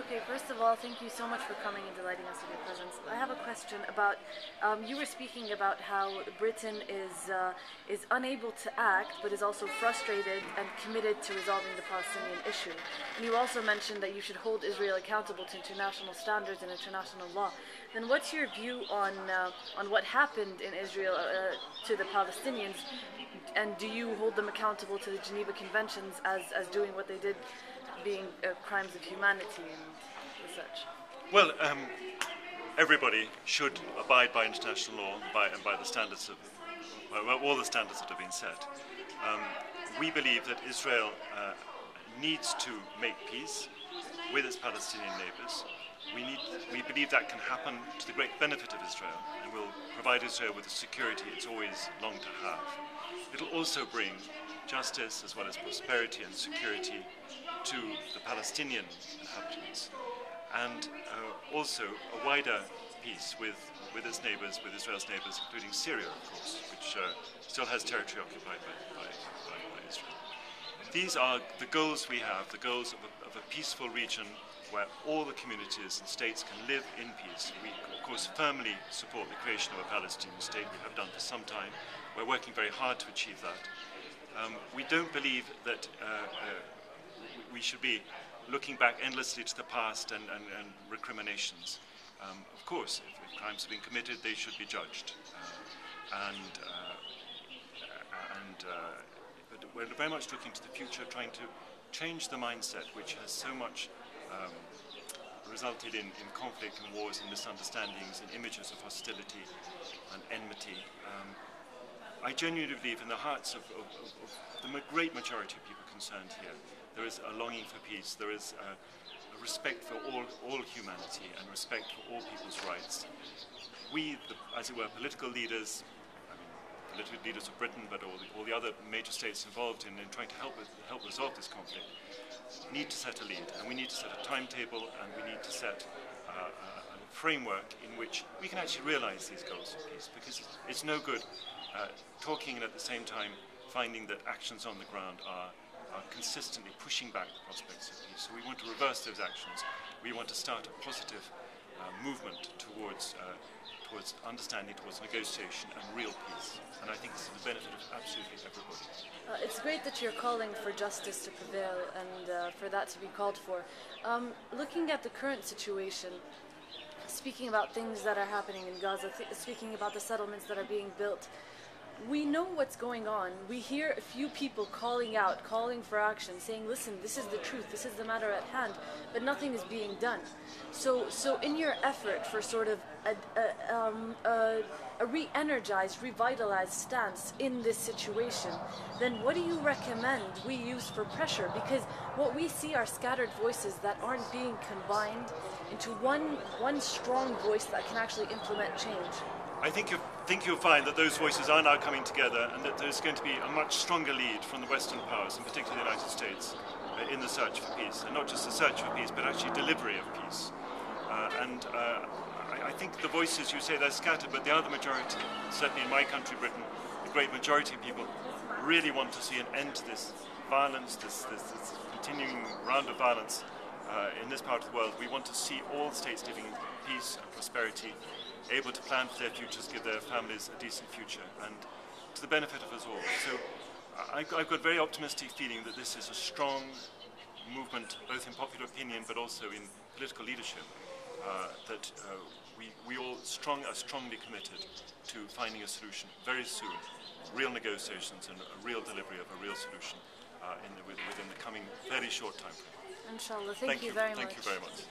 Okay, first of all, thank you so much for coming and delighting us with your presence. I have a question about, you were speaking about how Britain is unable to act, but is also frustrated and committed to resolving the Palestinian issue. And you also mentioned that you should hold Israel accountable to international standards and international law. Then what's your view on what happened in Israel to the Palestinians, and do you hold them accountable to the Geneva Conventions as doing what they did, being crimes of humanity and such? Well, everybody should abide by international law and by the standards of all the standards that have been set. We believe that Israel needs to make peace with its Palestinian neighbours. We believe that can happen to the great benefit of Israel, and will provide Israel with the security it's always longed to have. It'll also bring justice as well as prosperity and security to the Palestinian inhabitants, and also a wider peace with its neighbours, with Israel's neighbours, including Syria, of course, which still has territory occupied by Israel. These are the goals we have, the goals of a peaceful region where all the communities and states can live in peace. We, of course, firmly support the creation of a Palestinian state. We have done for some time. We're working very hard to achieve that. We don't believe that we should be looking back endlessly to the past and recriminations. Of course, if crimes have been committed, they should be judged. But we're very much looking to the future, trying to change the mindset which has so much resulted in conflict and wars and misunderstandings and images of hostility and enmity. I genuinely believe in the hearts of the great majority of people concerned here, there is a longing for peace, there is a respect for all humanity and respect for all people's rights. We, as it were, political leaders, political leaders of Britain, but all the other major states involved in trying to help resolve this conflict, need to set a lead, and we need to set a timetable, and we need to set a framework in which we can actually realize these goals of peace, because it's no good talking and at the same time finding that actions on the ground are consistently pushing back the prospects of peace. So we want to reverse those actions. We want to start a positive movement towards understanding, towards negotiation and real peace. And I think this is the benefit of absolutely everybody. It's great that you're calling for justice to prevail and for that to be called for. Looking at the current situation, speaking about things that are happening in Gaza, speaking about the settlements that are being built, we know what's going on. We hear a few people calling out, calling for action, saying, listen, this is the truth, this is the matter at hand, but nothing is being done. So in your effort for sort of a re-energized, revitalized stance in this situation, then what do you recommend we use for pressure? Because what we see are scattered voices that aren't being combined into one strong voice that can actually implement change. I think you'll find that those voices are now coming together, and that there's going to be a much stronger lead from the Western powers, and particularly the United States, in the search for peace. And not just the search for peace, but actually delivery of peace. I think the voices, you say they're scattered, but they are the majority. Certainly in my country, Britain, the great majority of people really want to see an end to this violence, this continuing round of violence in this part of the world. We want to see all states living in peace and prosperity, able to plan for their futures, give their families a decent future, and to the benefit of us all. So I've got a very optimistic feeling that this is a strong movement, both in popular opinion but also in political leadership, that we all are strongly committed to finding a solution very soon, real negotiations and a real delivery of a real solution within the coming very short time frame. Inshallah. Thank you very much. Thank you very much.